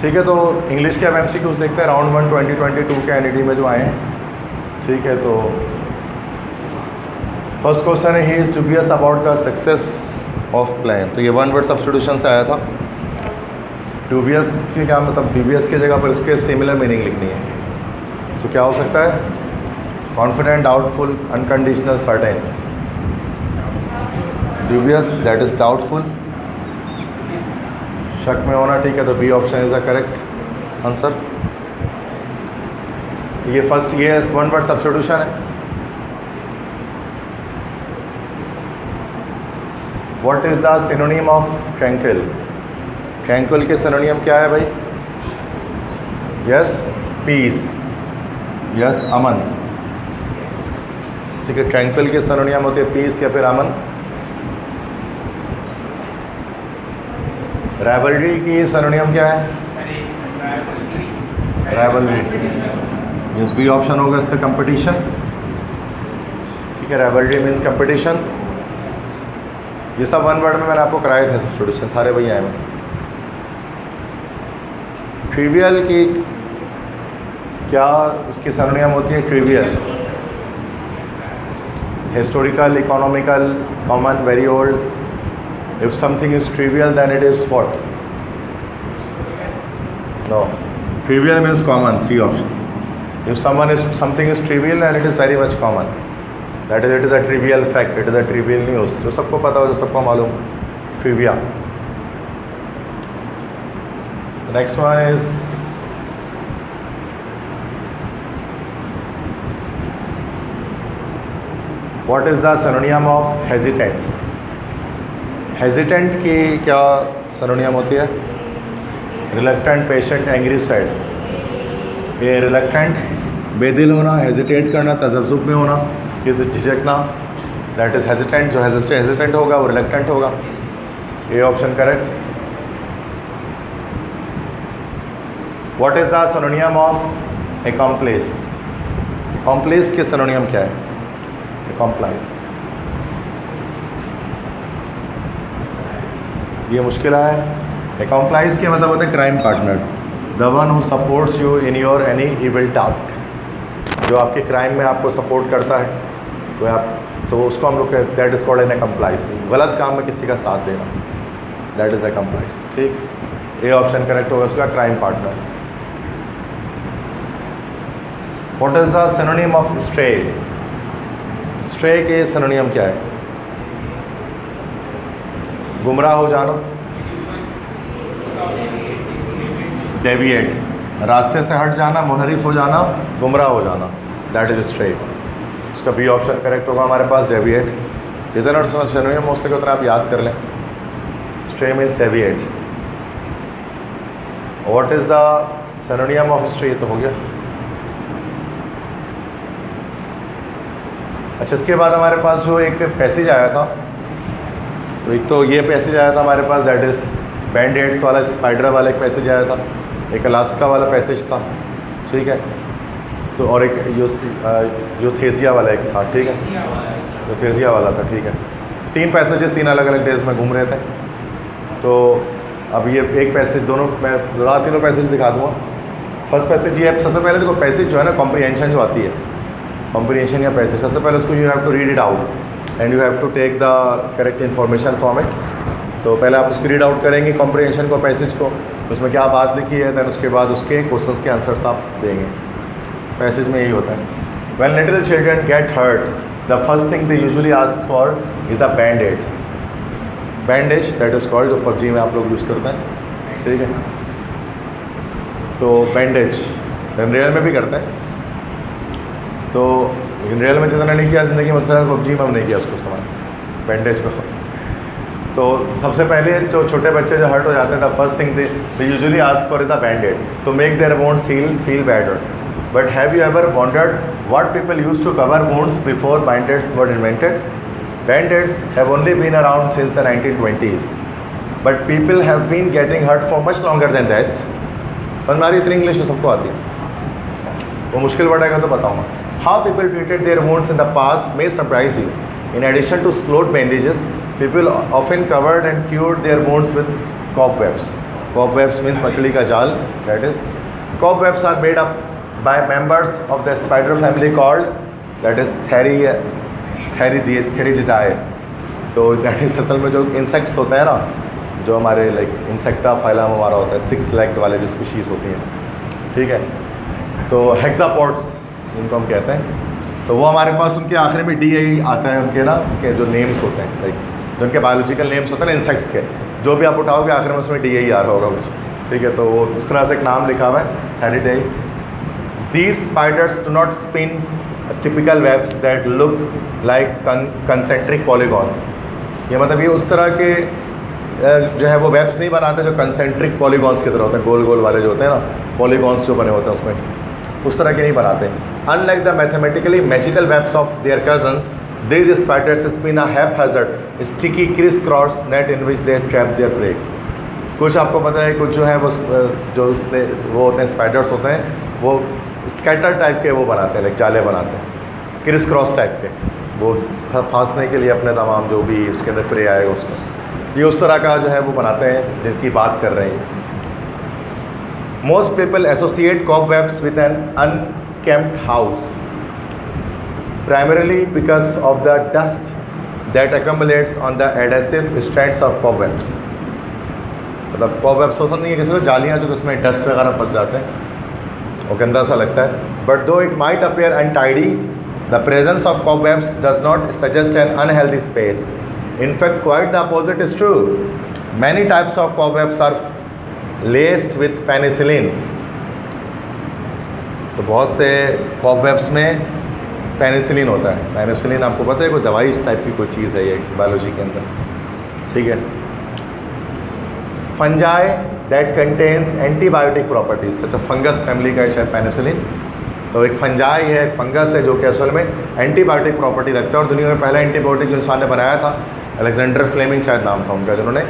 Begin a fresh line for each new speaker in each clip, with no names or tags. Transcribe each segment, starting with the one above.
ठीक है, तो इंग्लिश के अब MCQs देखते हैं राउंड 1 2022 के NET में जो आए हैं। ठीक है, तो फर्स्ट क्वेश्चन है, he is dubious about the success of plan. तो ये वन वर्ड सब्स्टिट्यूशन से आया था। dubious के क्या मतलब, dubious की जगह पर इसके सिमिलर मीनिंग लिखनी है। तो क्या हो सकता है? Confident, doubtful, unconditional, certain. dubious that is doubtful, शक में होना। ठीक है, तो B option is the correct answer. ये फर्स्ट ये वन वर्ड सब्स्टिट्यूशन है। What is the synonym of tranquil? Tranquil के सिनोनिम क्या है भाई? यस, पीस, यस, अमन। ठीक है, ट्रैंक्विल के सिनोनिम होते हैं पीस या फिर अमन। राइवलरी की सिनोनिम क्या है? राइवलरी, यस, बी ऑप्शन होगा इसका कंपटीशन। ठीक है, राइवलरी मीन्स कंपटीशन। ये सब वन वर्ड में मैंने आपको कराए थे सब्स्टिट्यूशन, सारे वही आए हैं। ट्रिवियल की क्या इसकी सिनोनिम होती है? Trivial, historical, economical, common, very old. If something is trivial, then it is what? No. Trivial means common. C option. If something is trivial, then it is very much common. That is, it is a trivial fact. It is a trivial news. जो सबको पता हो, जो सबको मालूम, trivia. The next one is what is the synonym of hesitant? Hesitant की क्या synonym होती है? Reluctant, patient, angry, sad. ये रिलक्टेंट बेदिल होना, हेजिटेट करना, तजब्जुब में होना, किसी झिझकना, दैट इज़ हेजिटेंट। जो हेजिटेंट होगा वो रिलक्टेंट होगा। ये option correct. What is the synonym of accomplish? Accomplish की सिनोनिम क्या है? एकम्प्लाइस। ये मुश्किल है। एकम्प्लाइज के मतलब होता है crime partner, the one who supports you in your any evil task. जो आपके क्राइम में आपको सपोर्ट करता है तो उसको हम लोग दैट इज़ कॉल्ड एन एकम्प्लाइज। गलत काम में किसी का साथ देना, दैट इज़ एकम्प्लाइज। ठीक, ये ऑप्शन करेक्ट होगा उसका, crime partner. What is the synonym of stray? Stray के सिनोनिम क्या है? गुमराह हो जाना, डेविएट, रास्ते से हट जाना, मुनहरिफ हो जाना, गुमराह हो जाना, दैट इज स्ट्रे। इसका बी ऑप्शन करेक्ट होगा हमारे पास, डेविएट। जितना सिनोनिम हो सके उतना आप याद कर लें। Stray means deviate. What is the synonym of stray? तो हो गया। अच्छा, इसके बाद हमारे पास जो एक पैसेज आया था, तो एक तो ये पैसेज आया था हमारे पास, दैट इज़ बैंड-एड्स वाला, स्पाइडर वाला एक पैसेज आया था, एक अलास्का वाला पैसेज था। ठीक है, तो और एक यूथेसिया वाला एक था। ठीक है, यूथेसिया वाला था। ठीक है, तीन पैसेजेस तीन अलग अलग डेज में घूम रहे थे। तो अब ये एक पैसेज, दोनों मैं तीनों पैसेज दिखा दूँगा। फर्स्ट पैसेज ये है, सबसे पहले देखो पैसेज जो है ना, कॉम्प्रीहेंशन जो आती है, कॉम्प्रीहेंशन या पैसेज, सबसे पहले उसको you have to read it out and you have to take the correct information from it. तो पहले आप उसको रीड आउट करेंगे कॉम्प्रीहेंशन को, पैसेज को, उसमें क्या बात लिखी है, दैन उसके बाद उसके क्वेश्चंस के आंसर्स आप देंगे। पैसेज में यही होता है, when little children get hurt the first thing they usually ask for is a bandaid. Bandage that is called, जो PUBG में आप लोग यूज़ करते हैं। ठीक है, तो बैंडेज रियल में भी करते हैं, तो लेकिन रियल में जितना नहीं किया ज़िंदगी में, PUBG में हम नहीं किया उसको इस्तेमाल, बैंडेज को। तो सबसे पहले जो छोटे बच्चे जो हर्ट हो जाते हैं, the first thing they usually ask for is a bandaid to make their wounds feel better. But have you ever wondered what people used to cover wounds before bandaids were invented? Bandits have only been around since the 1920s, but people have been getting hurt for much longer than that. समझ में आ रही? इतनी English सबको आती है, वो मुश्किल बढ़ेगा तो बताऊँगा। How people treated their wounds in the past may surprise you. In addition to cloth bandages, people often covered and cured their wounds with cobwebs. Cobwebs means मकड़ी का जाल, that is. Cobwebs are made up by members of the spider family called, that is Theridiidae. तो that is असल में जो insects होते हैं ना, जो हमारे लाइक इंसेक्टा फाइलम हमारा होता है 6 लेग्ड वाले जो स्पीशीज़ होती हैं, ठीक है। तो हेक्सापॉड्स जिनको हम कहते हैं, तो वो हमारे पास उनके आखिर में डी आता है उनके ना के जो नेम्स होते हैं, लाइक जो उनके बायोलॉजिकल नेम्स होते हैं ना इंसेक्ट्स के, जो भी आप उठाओगे आखिर में उसमें डी आ रहा होगा कुछ, ठीक है। तो वो उस तरह से एक नाम लिखा हुआ है Theridiidae. These spiders do not spin typical webs that look like concentric polygons. ये मतलब ये उस तरह के जो है वो वेब्स नहीं बनाते जो कंसेंट्रिक पॉलीगॉन्स की तरह होते हैं, गोल गोल वाले जो होते हैं ना पॉलीगॉन्स जो बने होते हैं उसमें, उस तरह के नहीं बनाते। Unlike the mathematically magical webs of their cousins, these spiders spin a haphazard sticky criss-cross net in which they trap their prey। कुछ आपको पता है कुछ जो है वो जो वो होते हैं स्पाइडर्स होते हैं वो स्कैटर टाइप के वो बनाते हैं, लाइक जाले बनाते हैं क्रिस क्रॉस टाइप के, वो फांसने के लिए अपने तमाम जो भी उसके अंदर प्रे आएगा उसमें, ये उस तरह का जो है वो बनाते हैं जिनकी बात कर रहे हैं। Most people associate cobwebs with an unkempt house primarily because of the dust that accumulates on the adhesive strands of cobwebs। मतलब cobwebs पसंद नहीं है किसी को, जालियाँ जो उसमें डस्ट वगैरह फंस जाते हैं, वो गंदा सा लगता है। बट दो it might appear untidy, the presence of cobwebs does not suggest an unhealthy space। In fact, quite the opposite is true। Many types of cobwebs are laced with penicillin। तो बहुत से cobwebs में penicillin होता है। Penicillin आपको पता है कोई दवाई टाइप की कोई चीज़ है ये बायोलॉजी के अंदर, ठीक है। Fungi that contains antibiotic properties, अच्छा फंगस फैमिली का है शायद पेनिसिलिन। तो एक फंजाई है, एक फंगस है जो कि असल में एंटीबायोटिक प्रॉपर्टी रखता है, और दुनिया में पहला एंटीबायोटिक जो इंसान ने बनाया था अलेक्जेंडर फ्लेमिंग शायद नाम था उनका, जिन्होंने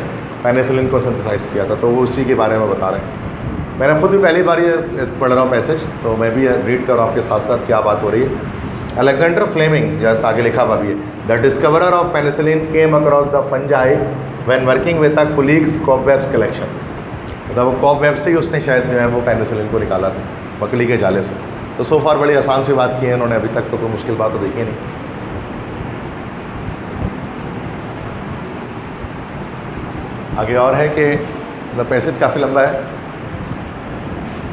पेनिसिलिन को सिंथेसाइज किया था। तो वो उसी के बारे में बता रहे हैं। मैंने खुद भी पहली बार ये पढ़ रहा हूँ मैसेज, तो मैं भी रीड कर रहा हूँ आपके साथ साथ क्या बात हो रही है। Alexander Fleming, जैसा आगे लिखा हुआ भी है, the discoverer of penicillin came across the fungi when working with a colleague's cobwebs collection। मतलब वो cobwebs से ही उसने शायद जो है वो पेनिसिलिन को निकाला था मकड़ी के जाले से। तो सो फार बड़ी आसान सी बात की है इन्होंने, अभी तक तो कोई मुश्किल बात तो देखी नहीं। आगे और है कि मतलब पैसेज काफ़ी लंबा है।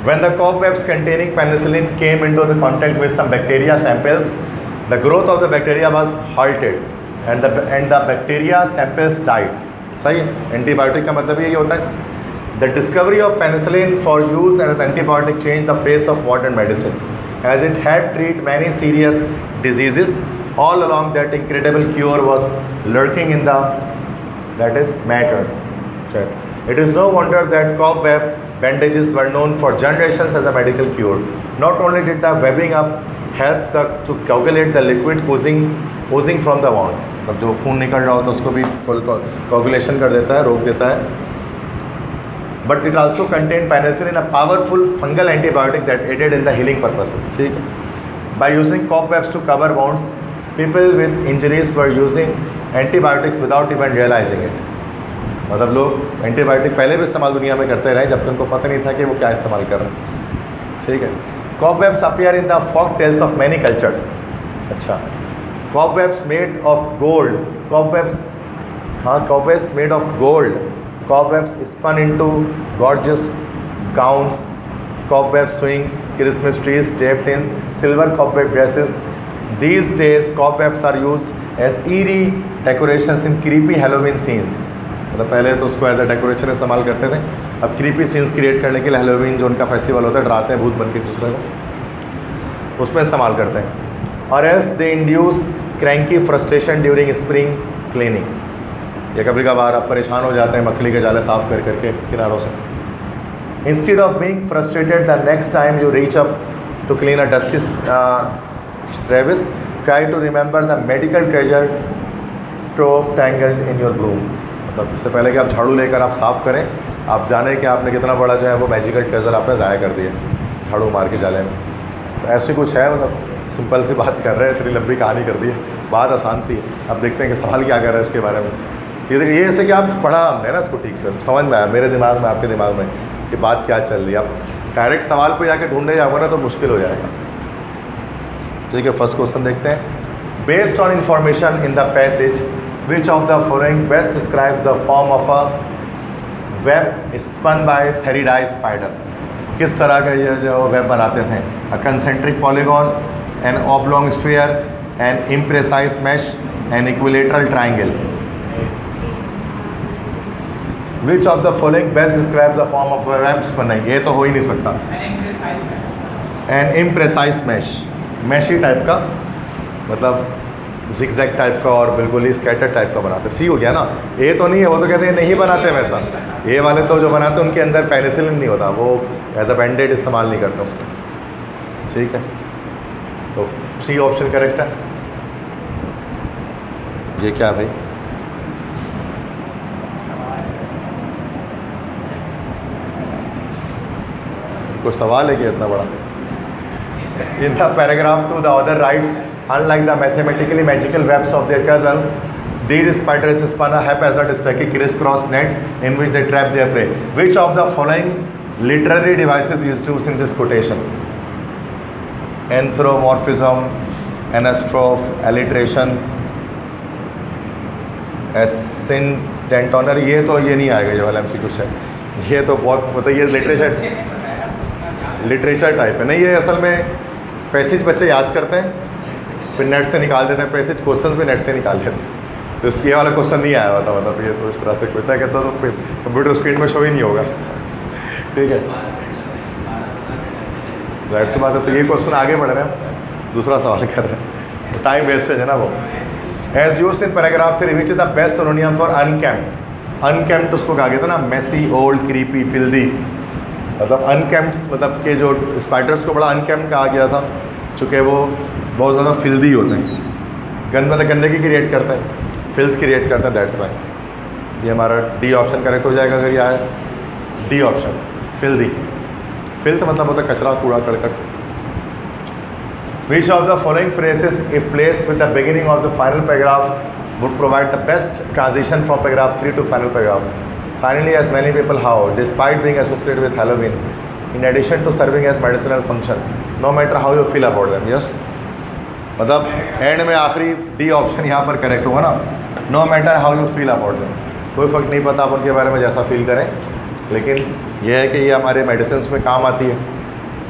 When the cobwebs containing penicillin came into the contact with some bacteria samples, the growth of the bacteria was halted and the bacteria samples died। सही है, एंटीबायोटिक का मतलब यही होता है। The discovery of penicillin for use as an antibiotic changed the face of modern medicine, as it had treated many serious diseases. All along that incredible cure was lurking in the, that is, matters। It is no wonder that cobweb bandages were known for generations as a medical cure। Not only did the webbing up help to coagulate the liquid oozing from the wound, मतलब जो खून निकल रहा होता है उसको भी coagulation कर देता है, रोक देता है। But it also contained penicillin, a powerful fungal antibiotic that aided in the healing purposes। ठीक है। By using cobwebs to cover wounds, people with injuries were using antibiotics without even realizing it। मतलब लोग antibiotic पहले भी इस्तेमाल दुनिया में करते रहे जबकि उनको पता नहीं था कि वो क्या इस्तेमाल कर रहे हैं, ठीक है। Cobwebs appear in the folk tales of many cultures. अच्छा, cobwebs made of gold, cobwebs, हाँ cobwebs made of gold, cobwebs spun into gorgeous gowns, cobweb swings, Christmas trees draped in silver cobweb dresses. These days cobwebs are used as eerie decorations in creepy Halloween scenes. मतलब पहले तो उसको as a decoration इस्तेमाल करते थे, अब creepy scenes create करने के लिए हैलोवीन जो उनका फेस्टिवल होता है, डराते हैं भूत बन के एक दूसरे को, उसमें इस्तेमाल करते हैं। और else they induce cranky frustration during spring cleaning. या कभी कभार आप परेशान हो जाते हैं मकड़ी के जाले साफ कर करके किनारों से। Instead of being frustrated the next time you reach up to clean a dusty crevice, try to remember the medical treasure trove tangled in your broom. मतलब इससे पहले कि आप झाड़ू लेकर आप साफ़ करें, आप जाने कि आपने कितना बड़ा जो है वो मैजिकल ट्रेजर आपने ज़ाया कर दिया झाड़ू मार के जाले में। तो ऐसी कुछ है, मतलब सिंपल सी बात कर रहे हैं, इतनी लंबी कहानी कर दी है, बात आसान सी है। अब देखते हैं कि सवाल क्या कर रहे हैं इसके बारे में। ये ऐसे कि आप पढ़ा हमने ना इसको ठीक से समझ में आया मेरे दिमाग में, आपके दिमाग में कि बात क्या चल रही है। आप डायरेक्ट सवाल पे जाके ढूंढे जाओगे ना तो मुश्किल हो जाएगा। ठीक है, फर्स्ट क्वेश्चन देखते हैं। Based on information in the passage which of the following best describes the form of a web spun by Theridiidae spider. किस तरह का ये जो वेब बनाते थे? A concentric polygon, an oblong sphere, an imprecise mesh, an equilateral triangle. Which of the following best describes the form of a web spun? नहीं, ये तो हो ही नहीं सकता। An imprecise mesh, meshy type का, मतलब जिगजैग टाइप का और बिल्कुल ही स्कैटर टाइप का बनाते। सी हो गया ना, ए तो नहीं है, वो तो कहते हैं नहीं बनाते वैसा। ए वाले तो जो बनाते हैं उनके अंदर पेनिसिलिन नहीं होता, वो एज अ बैंडेड इस्तेमाल नहीं करते उसको। ठीक है, तो सी ऑप्शन करेक्ट है। ये क्या भाई? कोई सवाल है कि इतना बड़ा? In the paragraph to the other rights, unlike the mathematically magical webs of their cousins, these spiders spun a haphazard sticky criss-cross net in which they trap their prey. Which of the following literary devices is used in this quotation? Anthropomorphism, anastrophe, alliteration, ascendantoner। ये तो ये नहीं आएगा, ये वाला MCQ है। ये तो बहुत मतलब ये लिटरेचर टाइप है। नहीं, ये असल में पैसेज बच्चे याद करते हैं फिर नेट से निकाल देते हैं, पैसेज क्वेश्चंस भी नेट से निकाल लेते हैं। तो इसकी ये वाला क्वेश्चन नहीं आया हुआ था, मतलब ये तो इस तरह से कोई कहता तो कंप्यूटर स्क्रीन में शो ही नहीं होगा। ठीक है, जाहिर सी बात है। तो ये क्वेश्चन आगे बढ़ रहे हैं, दूसरा सवाल कर रहे हैं, तो टाइम वेस्टेज है ना वो। As used in paragraph 3 which is the best synonym for unkempt. Unkempt उसको कहा गया था ना, मेसी, ओल्ड, क्रीपी, फिल्दी। मतलब अनकेम्प्ड मतलब के जो स्पाइडर्स को बड़ा अनकेम्प्ड कहा गया था, चूँकि वो बहुत ज़्यादा फिल्दी होते हैं, मतलब गंदगी क्रिएट करते हैं, फिल्थ क्रिएट करते हैं, दैट्स वाई। ये हमारा डी ऑप्शन करेक्ट हो जाएगा अगर ये आया। D option, filthy. फिल्थ मतलब होता है कचरा, कूड़ा करकट। Which of the following phrases if placed with the beginning of the final paragraph would provide the best transition from paragraph 3 to final paragraph? Finally, as many people how, despite being associated with Halloween, in addition to serving as medicinal function, no matter how you feel about them. Yes, मतलब end में आखिरी D option यहाँ पर correct होगा ना, no matter how you feel about them. कोई फ़र्क नहीं पड़ता आप उनके बारे में जैसा फील करें, लेकिन यह है कि ये हमारे मेडिसिन में काम आती है।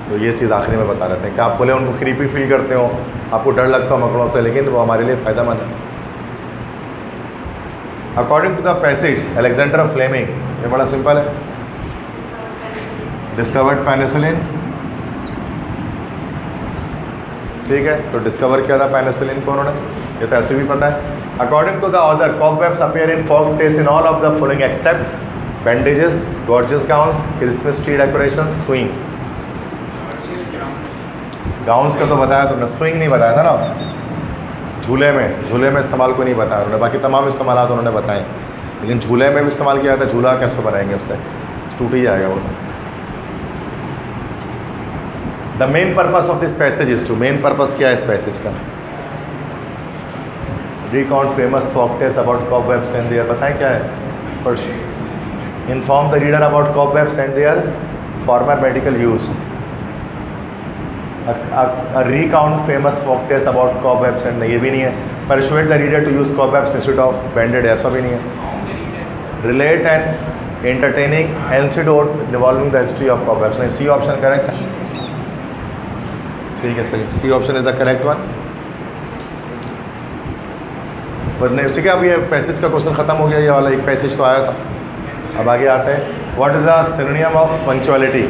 तो ये चीज़ आखिरी में बता रहे थे कि आप बोले उनको क्रीपी फील करते हो, आपको डर लगता हो मकड़ों से, लेकिन वो हमारे लिए फ़ायदेमंद है। According to the passage Alexander Fleming, ये बड़ा सिंपल है, डिस्कवर्ड पेनिसिलिन। ठीक है, तो डिस्कवर किया था पेनिसिलिन को उन्होंने, ये तो ऐसे भी पता है। According to the author cobwebs appear in folk tales in all of the following except bandages, gorgeous gowns, Christmas tree decoration, swing. Gowns का तो बताया तुमने, स्विंग नहीं बताया था ना। झूले में इस्तेमाल को नहीं बताया उन्होंने, बाकी तमाम इस्तेमाल उन्होंने बताए, लेकिन झूले में भी इस्तेमाल किया था। झूला कैसे बनाएंगे उससे, टूट ही जाएगा वो। The main purpose of this passage is to, main purpose क्या है इस पैसेज का? Recount famous folk tales about cobwebs and their, बताएं क्या है? First, inform the reader about cobwebs and their former medical use. Recount famous folk tales about cobwebs and, ये भी नहीं है। Persuade the reader to use cobwebs instead of bandaid, ऐसा भी नहीं है। Relate and entertaining anecdote revolving the history of cobwebs, नहीं, C option correct है। ठीक है, सही, C option is the correct one. पर नहीं, ठीक है, अब ये पैसेज का क्वेश्चन खत्म हो गया, ये वाला एक पैसेज तो आया था। अब आगे आते हैं, what is the synonym of punctuality?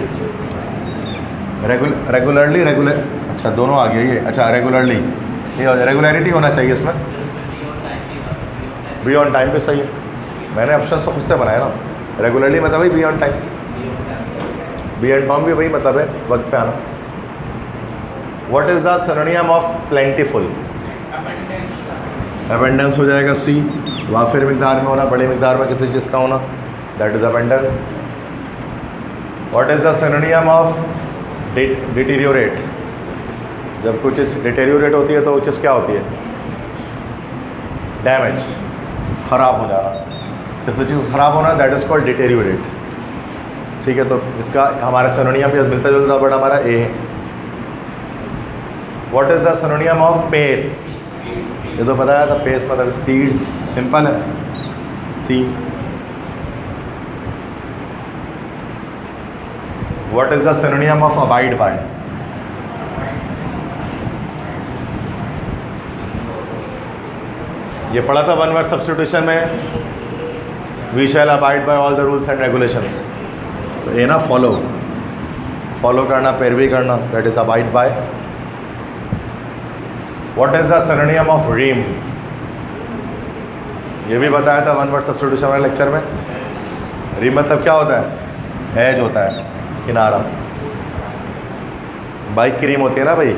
Regularly, अच्छा दोनों आ गया ये, अच्छा रेगुलरली, ये रेगुलरिटी होना चाहिए इसमें, बी ऑन टाइम पे सही है। मैंने ऑप्शन तो खुद से बनाया ना, रेगुलरली मतलब वही be on time, be on time भी वही मतलब है वक्त पे आना। What is the synonym of plentiful? Abundance हो जाएगा सी, वाफिर मिकदार में होना, बड़ी मिकदार में किसी चीज़ का होना, that is abundance. What is the synonym of deteriorate? जब कुछ चीज़ डिटेरियोरेट होती है तो वो चीज़ क्या होती है? डैमेज, ख़राब हो जाना। किसी चीज़ को ख़राब होना, दैट इज़ कॉल्ड डिटेरियोरेट। ठीक है, तो इसका हमारा सिनोनियम भी मिलता जुलता वर्ड हमारा ए है। What is the synonym of pace? ये तो बताया था, पेस मतलब स्पीड, सिंपल है, C. What is the synonym of abide by? ये पढ़ा था वन वर्ड सब्स्टिट्यूशन में, we shall abide by all the rules and regulations. तो ये ना फॉलो, फॉलो करना, पैरवी करना, that is abide by. What is the synonym of ream? ये भी बताया था वन वर्ड सब्स्टिट्यूशन वाले लेक्चर में। रीम मतलब क्या होता है? एज होता है, किनारा। बाइक की रीम होती है ना भाई,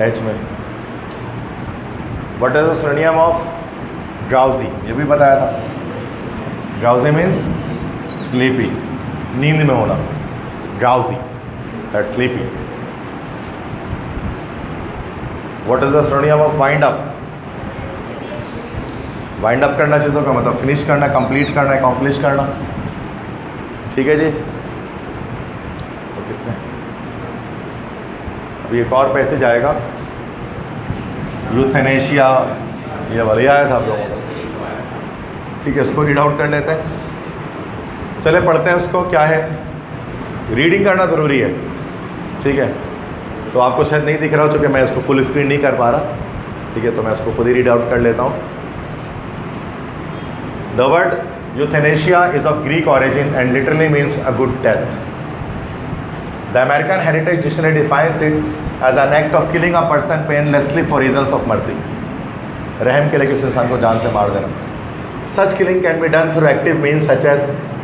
एज में। What is the synonym of drowsy? ये भी बताया था। ड्राउजी मीन्स स्लीपी, नींद में होना, drowsy, that sleepy. What is the synonym of wind up? Wind up करना चीज़ों का मतलब फिनिश करना, कंप्लीट करना, अकॉम्प्लिश करना। ठीक है जी। तो कितने अभी एक और पैसेज आएगा, यूथेनेशिया, ये बढ़िया आया था आप लोगों को। ठीक है, इसको रीड आउट कर लेते हैं। चले पढ़ते हैं इसको। क्या है, रीडिंग करना ज़रूरी है। ठीक है, तो आपको शायद नहीं दिख रहा हो, चूँकि मैं इसको फुल स्क्रीन नहीं कर पा रहा। ठीक है, तो मैं इसको खुद ही रीड आउट कर लेता हूँ। The word euthanasia is of Greek origin and literally means a good death. The American Heritage Dictionary defines it as an act of killing a person painlessly for reasons of mercy. रहम के लिए किसी इंसान को जान से मार देना। Such killing can be done through active means such as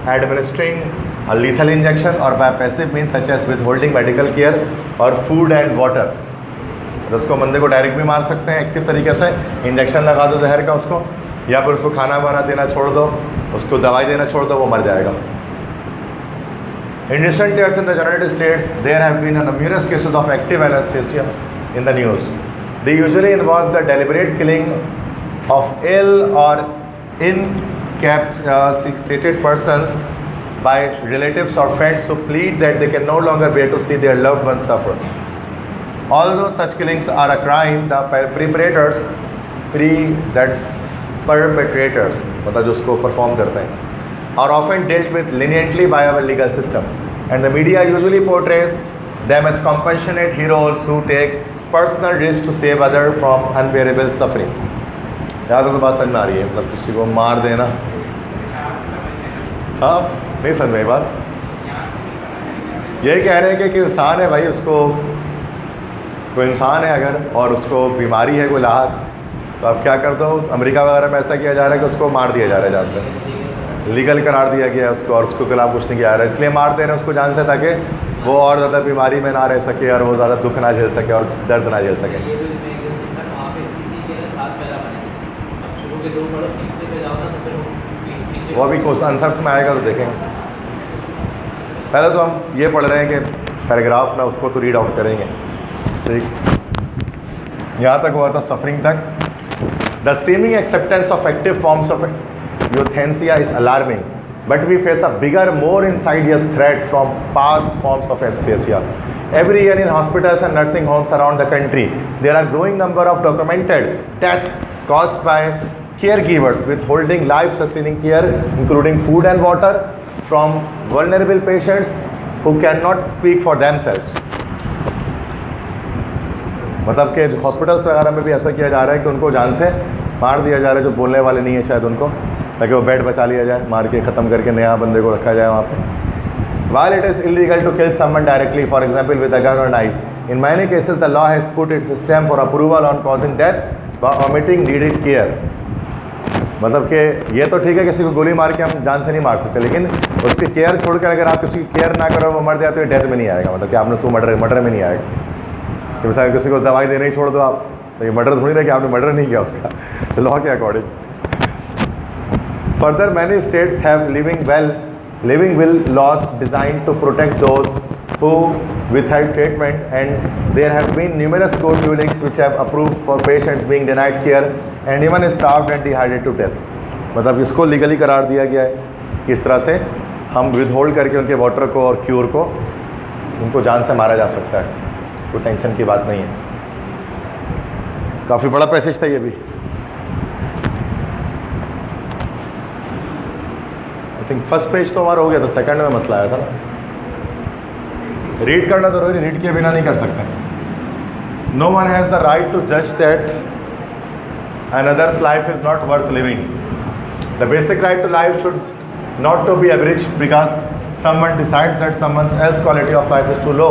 administering a lethal injection or by passive means such as withholding medical care or food and water. तो उसको बंदे को डायरेक्ट भी मार सकते हैं एक्टिव तरीके से, इंजेक्शन लगा दो जहर का उसको, या फिर उसको खाना वाना देना छोड़ दो, उसको दवाई देना छोड़ दो, वो मर जाएगा। In recent years in the United States, there have been numerous cases of active anesthesia in the news. They usually involve the deliberate killing of ill or incapacitated persons by relatives or friends who plead that they can no longer bear to see their loved ones suffer. Although such killings are a crime, the perpetrators, मतलब जो उसको perform करते हैं, are often dealt with leniently by our legal system, and the media usually portrays them as compassionate heroes who take personal risks to save others from unbearable suffering. याद तो बात समझ में आ रही है, मतलब किसी को मार देना। हाँ, नहीं समझ में बात। यही कह रहे हैं कि इंसान है भाई, उसको कोई इंसान है अगर और उसको बीमारी है, कोई लाहक, तो आप क्या कर दो। अमेरिका वगैरह में ऐसा किया जा रहा है कि उसको मार दिया जा रहा है जान से, लीगल करार दिया गया उसको, और उसको खिलाफ कुछ नहीं किया जा रहा है। इसलिए मारते हैं उसको जान से, ताकि वो और ज़्यादा बीमारी में ना रह सके और वो ज़्यादा दुख ना झेल सके और दर्द ना झेल सके। वो अभी आंसर्स में आएगा तो देखेंगे। पहले तो हम ये पढ़ रहे हैं कि पैराग्राफ ना, उसको तो रीड आउट करेंगे। ठीक, यहाँ तक हुआ था सफरिंग तक। The seeming acceptance of active forms of euthanasia is alarming, but we face a bigger, more insidious threat from past forms of anesthesia. Every year in hospitals and nursing homes around the country, there are growing number of documented deaths caused by caregivers withholding life-sustaining care, including food and water, from vulnerable patients who cannot speak for themselves. मतलब कि hospitals वगैरह में भी ऐसा किया जा रहा है कि उनको जान से मार दिया जा रहा है, जो बोलने वाले नहीं है शायद उनको, ताकि वो बेड बचा लिया जाए, मार के ख़त्म करके नया बंदे को रखा जाए वहाँ पे। While it is illegal to kill someone directly, for example with a gun or knife, in many cases the law has put its stamp for approval on causing death by omitting needed care. मतलब कि ये तो ठीक है, किसी को गोली मार के हम जान से नहीं मार सकते, लेकिन उसकी केयर छोड़कर अगर आप किसी की केयर ना करो वो मर जाए तो ये डेथ में नहीं आएगा। मतलब कि आपने उसको मर्डर में नहीं आएगा। कि मिसाल किसी को दवाई देने ही छोड़ दो आप, तो ये मर्डर थोड़ी ना कि आपने मर्डर नहीं किया उसका, तो लॉ के according. Further many states have living will laws designed to protect those who withheld treatment, and there have been numerous court rulings which have approved for patients being denied care and even starved and dehydrated to death. मतलब इसको legally करार दिया गया है कि इस तरह से हम विद होल्ड करके उनके वाटर को और क्यूर को उनको जान से मारा जा सकता है। कोई टेंशन की बात नहीं है। काफ़ी बड़ा पैसेज था ये भी। आई थिंक फर्स्ट पेज तो हमारा हो गया था, सेकंड में मसला आया था ना। रीड करना तो रोज रीड किए बिना नहीं कर सकते। No one has the right to जज that another's life is not worth living. The basic right to life should not to be abridged because someone decides that someone else's quality of life is too low.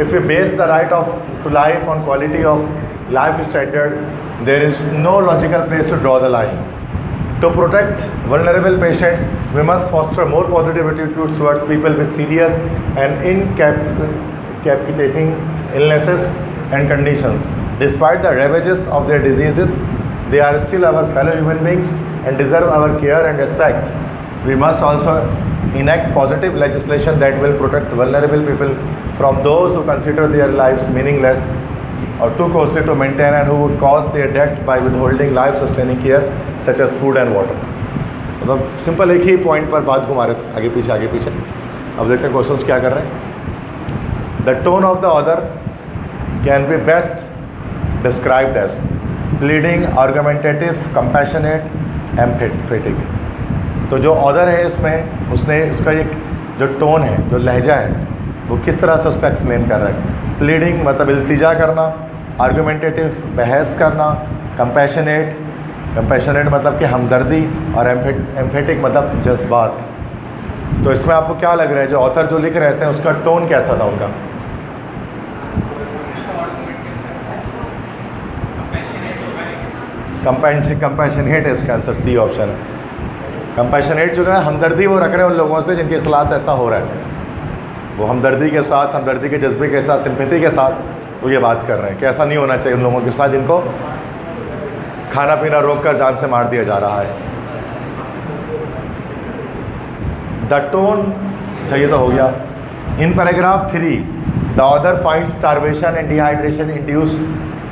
If we base the right to life on quality of life standard, there is no logical place to draw the line. To protect vulnerable patients, we must foster more positive attitudes towards people with serious and incapacitating illnesses and conditions. Despite the ravages of their diseases, they are still our fellow human beings and deserve our care and respect. We must also enact positive legislation that will protect vulnerable people from those who consider their lives meaningless or too costly to maintain and who would cause their deaths by withholding life-sustaining care such as food and water. मतलब simple एक ही point पर बात घुमा रहे थे, आगे पीछे अब देखते हैं क्वेश्चंस क्या कर रहे हैं। The tone of the author can be best described as pleading, argumentative, compassionate, emphatic. तो जो ऑथर है इसमें उसने उसका एक जो टोन है, जो लहजा है, वो किस तरह से उसको एक्सप्लेन कर रहा है। प्लीडिंग मतलब इल्तिजा करना, आर्गुमेंटेटिव बहस करना, कंपैशनेट मतलब कि हमदर्दी, और एम्फेटिक मतलब जज्बात। तो इसमें आपको क्या लग रहा है, जो ऑथर जो लिख रहे थे उसका टोन कैसा था उनका? कंपैशनेट है इसका आंसर, सी ऑप्शन है। कंपैशनेट जो है हमदर्दी वो रख रहे हैं उन लोगों से जिनके खिलाफ ऐसा हो रहा है। वो हमदर्दी के साथ, हमदर्दी के जज्बे के साथ, सिंपैथी के साथ वो ये बात कर रहे हैं कि ऐसा नहीं होना चाहिए उन लोगों के साथ जिनको खाना पीना रोक कर जान से मार दिया जा रहा है। द टोन चाहिए तो हो गया। In paragraph 3 the author finds starvation and dehydration induced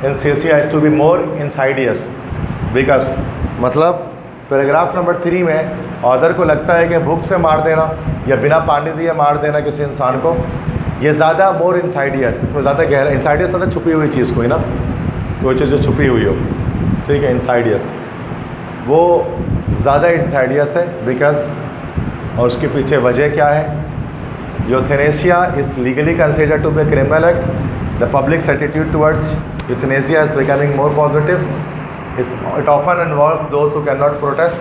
anaesthesia is to be more insidious because मतलब पैराग्राफ नंबर 3 में ऑथर को लगता है कि भूख से मार देना या बिना पानी दिए मार देना किसी इंसान को, ये ज़्यादा मोर इंसाइडियस, इसमें ज़्यादा गहरा, इंसाइडियस मतलब छुपी हुई चीज़ कोई ना, कोई चीज़ जो छुपी हुई हो, ठीक है, इंसाइडियस, वो ज़्यादा इंसाइडियस है बिकॉज, और उसके पीछे वजह क्या है? Euthanasia is legally considered to be a criminal act. The public's attitude towards euthanasia is becoming more positive. It often involves those who cannot protest.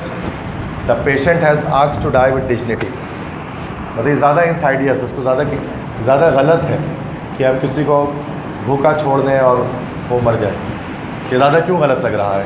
The patient has asked to die with dignity. मतलब ये ज़्यादा इंसाइडियस, उसको ज़्यादा गलत है कि आप किसी को भूखा छोड़ दें और वो मर जाए। ये ज़्यादा क्यों गलत लग रहा है?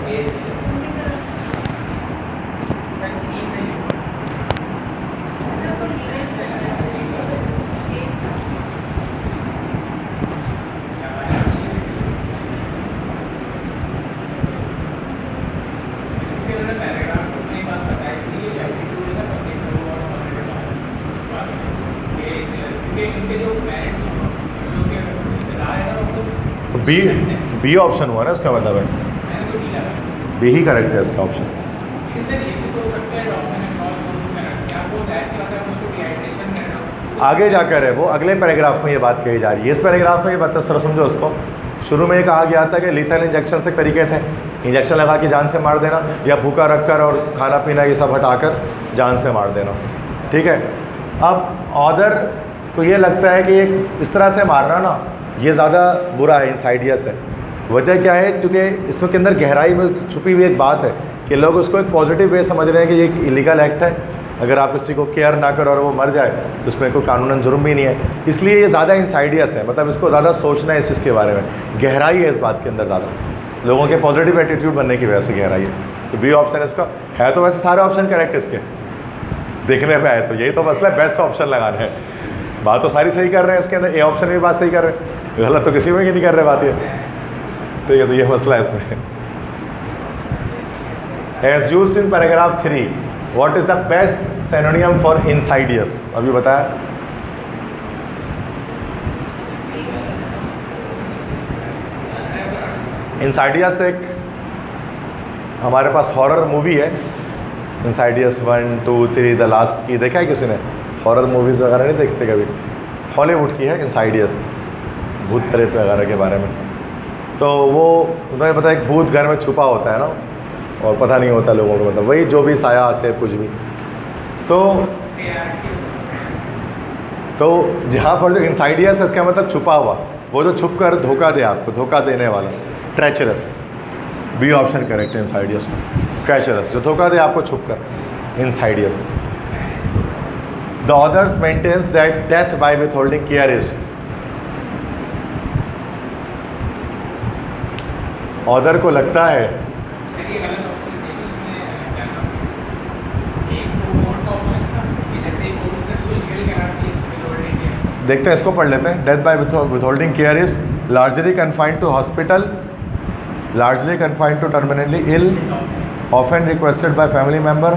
बी ऑप्शन हुआ ना इसका मतलब है, बी ही करेक्ट है इसका ऑप्शन। आगे जाकर है वो अगले पैराग्राफ में ये बात कही जा रही है। इस पैराग्राफ में ये बात थोड़ा समझो उसको। शुरू में कहा गया था कि लीथल इंजेक्शन से तरीके थे, इंजेक्शन लगा के जान से मार देना या भूखा रखकर और खाना पीना ये सब हटाकर जान से मार देना, ठीक है। अब ऑथर को ये लगता है कि इस तरह से मारना ना ये ज़्यादा बुरा है, इंसाइडियस है। वजह क्या है? क्योंकि इसमें के अंदर गहराई में छुपी हुई एक बात है कि लोग उसको एक पॉजिटिव वे समझ रहे हैं कि ये एक इलीगल एक्ट है, अगर आप किसी को केयर ना करो और वो मर जाए तो उसमें कोई कानूनन जुर्म भी नहीं है, इसलिए ये ज़्यादा इंसाइडियस है। मतलब इसको ज़्यादा सोचना है इस चीज़ के बारे में, गहराई है इस बात के अंदर ज़्यादा, लोगों के पॉजिटिव एटीट्यूड बनने की वजह से गहराई है। तो बी ऑप्शन इसका है। तो वैसे सारे ऑप्शन करेक्ट इसके देखने पे आए, तो यही तो मसला है, बेस्ट ऑप्शन लगाना है। बात तो सारी सही कर रहे हैं इसके अंदर, ए ऑप्शन में भी बात सही कर रहे हैं, गलत तो किसी में ही नहीं कर रहे बात ये, ठीक है। तो ये मसला है इसमें। As used in paragraph 3 what is the best synonym for insidious? अभी बताया। इंसाइडियस एक हमारे पास हॉरर मूवी है इनसाइडियस 1, 2, 3 द लास्ट की देखा है किसी ने? हॉरर मूवीज़ वगैरह नहीं देखते कभी? हॉलीवुड की है इनसाइडियस, भूत प्रेत वगैरह के बारे में। तो वो उन्हें पता है एक भूत घर में छुपा होता है ना, और पता नहीं होता लोगों को, मतलब वही जो भी साया से कुछ भी। तो जहाँ पर जो इनसाइडियस है इसका मतलब छुपा हुआ, वो जो छुप कर धोखा दे आपको, धोखा देने वाला। ट्रेचरस, बी ऑप्शन करेक्ट है इनसाइडियस में। ट्रेचरस जो धोखा दे आपको छुप कर, insidious. The authors maintains that death by withholding care is, author को लगता है देखते हैं, इसको पढ़ लेते हैं। Death by withholding care is largely confined to hospital, largely confined to terminally ill, often requested by family member,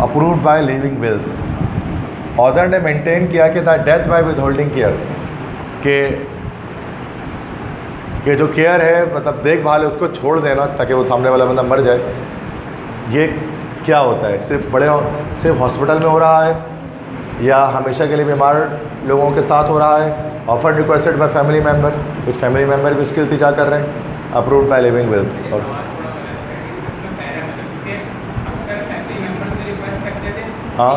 approved by living wills. Author ने मेंटेन किया कि the death by withholding care के जो केयर है, मतलब देखभाल है, उसको छोड़ देना ताकि वो सामने वाला बंदा मर जाए, ये क्या होता है? सिर्फ हॉस्पिटल में हो रहा है या हमेशा के लिए बीमार लोगों के साथ हो रहा है? Offer requested by family member, कुछ फैमिली मेंबर भी उसकी इल्तिजा कर रहे हैं। Approved by living wills. और हाँ,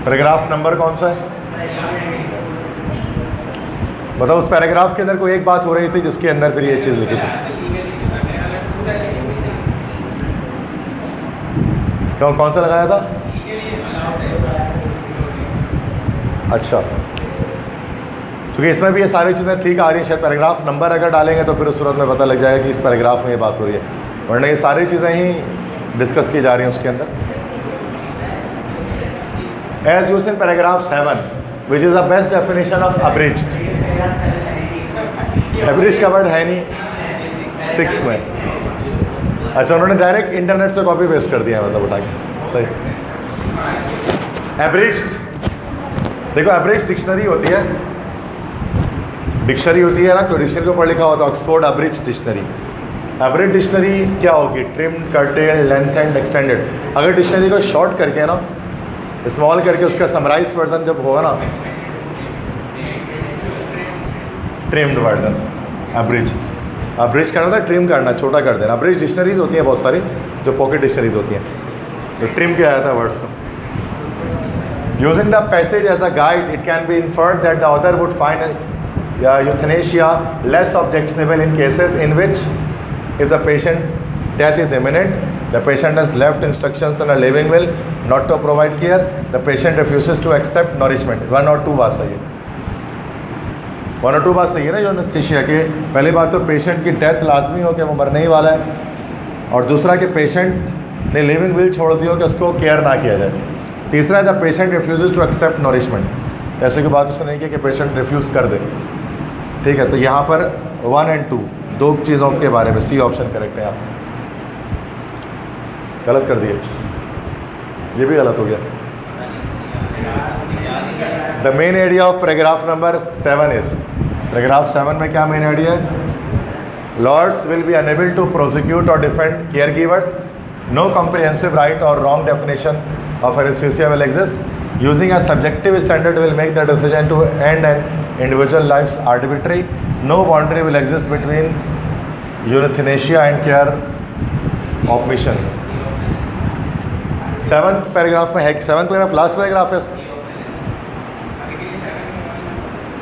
पैराग्राफ नंबर कौन सा है? बताओ। उस पैराग्राफ के अंदर कोई एक बात हो रही थी जिसके अंदर फिर ये चीज़ लिखी थी। कौन सा लगाया था? अच्छा, क्योंकि इसमें भी ये सारी चीज़ें ठीक आ रही हैं। शायद पैराग्राफ नंबर अगर डालेंगे तो फिर उस सूरत में पता लग जाएगा कि इस पैराग्राफ में ये बात हो रही है, वरना ये सारी चीज़ें ही डिस्कस की जा रही हैं उसके अंदर। As used in paragraph 7 which is the best definition of abridged. Abridge का वर्ड है नहीं 6 में। अच्छा, उन्होंने डायरेक्ट इंटरनेट से कॉपी पेस्ट कर दिया, मतलब उठा के। सही। एब्रिज्ड, देखो एब्रिज्ड डिक्शनरी होती है, डिक्शनरी होती है ना, कोई डिक्शनरी के ऊपर लिखा होता है Oxford abridged dictionary. Abridged dictionary क्या होगी? Trimmed, curtailed, lengthened, extended. अगर डिक्शनरी को शॉर्ट करके ना, स्मॉल करके उसका समराइज्ड वर्जन जब होगा ना, ट्रिम्ड वर्जन एब्रिज्ड। एब्रिज करना था, ट्रिम करना, छोटा कर देना। एब्रिज डिक्शनरीज होती हैं बहुत सारी, जो पॉकेट डिक्शनरीज होती हैं, तो ट्रिम किया जाता है वर्ड्स को। Using the passage as a guide it can be inferred that the author would find euthanasia less objectionable in cases in which if the patient death is imminent, the patient has left instructions in a living will not to provide care, the patient refuses to accept nourishment. 1 और 2 बात सही है, 1 और 2 बात सही है ना euthanasia के। पहली बात तो पेशेंट की डेथ लाजमी हो कि वो मरने ही वाला है, और दूसरा कि पेशेंट ने लिविंग विल छोड़ दी हो कि उसको केयर ना किया जाए। तीसरा है the patient refuses to accept nourishment. ऐसे की बात उसने नहीं की कि पेशेंट रिफ्यूज़ कर दे, ठीक है। तो यहाँ पर 1 और 2 दो चीज़ों के बारे में सी ऑप्शन करेक्ट है। आप गलत कर दिए, ये भी गलत हो गया। The main idea of paragraph number 7 is, paragraph 7 में क्या मेन आइडिया है? Lords will be unable to prosecute or defend care givers, no comprehensive right or wrong definition of anesthesia will exist, using a subjective standard will make the decision to end an individual life's arbitrary, no boundary will exist between euthanasia and care omission। 7th paragraph में है, 7th paragraph last paragraph है इसका,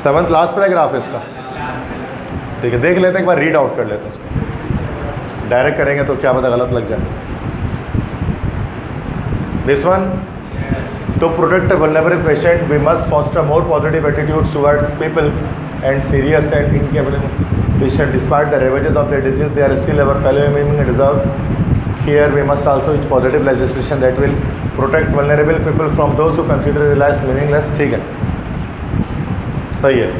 7th last paragraph है इसका, ठीक है। देख लेते हैं एक बार, रीड आउट कर लेते हैं इसको। डायरेक्ट करेंगे तो क्या पता गलत लग जाए। This one, to protect a vulnerable patient, we must foster more positive attitudes towards people and serious and incapable patients. Despite the ravages of their disease, they are still our fellow human and deserve care. We must also use positive legislation that will protect vulnerable people from those who consider their lives meaningless। ठीक है, सही है।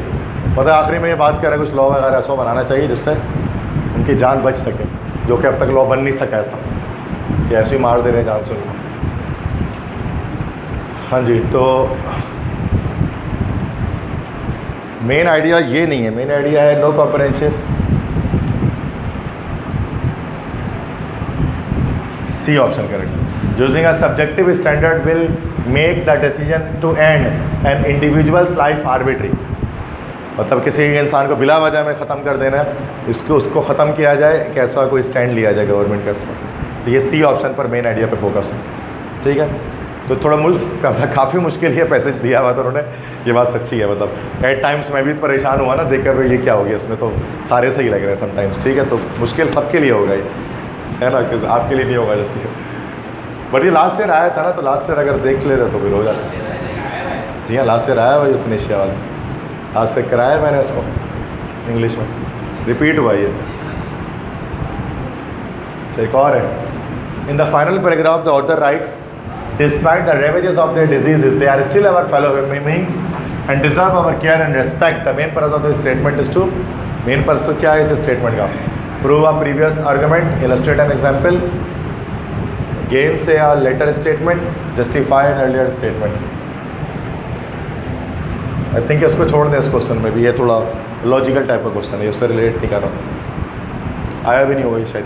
मतलब आखिरी में ये बात कर रहे हैं, कुछ लॉ वगैरह ऐसा बनाना चाहिए जिससे उनकी जान बच सके, जो कि अब तक लॉ बन नहीं सका ऐसा, कि ऐसे ही मार दे रहे हैं जान से उनको। हाँ जी, तो मेन आइडिया ये नहीं है, मेन आइडिया है no comprehensive. C option correct. Using a subjective standard will make the decision to end an individual's life arbitrary. मतलब किसी इंसान को बिला वजह में ख़त्म कर देना है, उसको ख़त्म किया जाए, कैसा कोई स्टैंड लिया जाए गवर्नमेंट का इस पर। तो ये सी ऑप्शन पर मेन आइडिया पे फोकस है, ठीक है। तो थोड़ा काफ़ी मुश्किल ये पैसेज दिया हुआ था उन्होंने, ये बात सच्ची है। मतलब एट टाइम्स मैं भी परेशान हुआ ना देख कर, ये क्या हो गया इसमें, तो सारे सही लग रहे हैं समटाइम्स, ठीक है। तो मुश्किल सबके लिए होगा ये, है ना, कि आपके लिए नहीं होगा जैसे। बट ये लास्ट ईयर आया था ना, तो लास्ट ईयर अगर देख लेते तो फिर हो जाता। जी हाँ, लास्ट ईयर आया हुआ यूथनेशिया वाला, आज से कराया मैंने उसको इंग्लिश में, रिपीट हुआ ये। एक और है, in the final paragraph the author writes despite the ravages of their diseases they are still our fellow beings and deserve our care and respect. The main purpose of this statement is to, main purpose तो क्या है इस statement का, prove a previous argument, illustrate an example, gainsay a later statement, justify an earlier statement. I think इसको छोड़ दें इस question में भी, ये थोड़ा लॉजिकल टाइप का क्वेश्चन है, उससे रिलेट नहीं कर रहा, आया भी नहीं होगा ये शायद।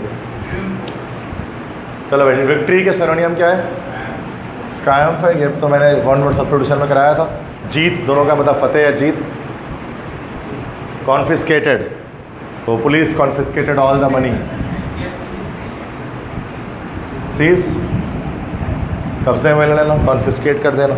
चलो भाई, विक्ट्री के सिनोनियम क्या है? ट्रायम्फ है, ये तो मैंने वन वर्ड सब्स्टिट्यूशन में कराया था। जीत, दोनों का मतलब फतेह या जीत। कॉन्फिस्केटेड, तो police confiscated all the money. Seized, कब्जे में ले लेना, कॉन्फिस्केट कर देना।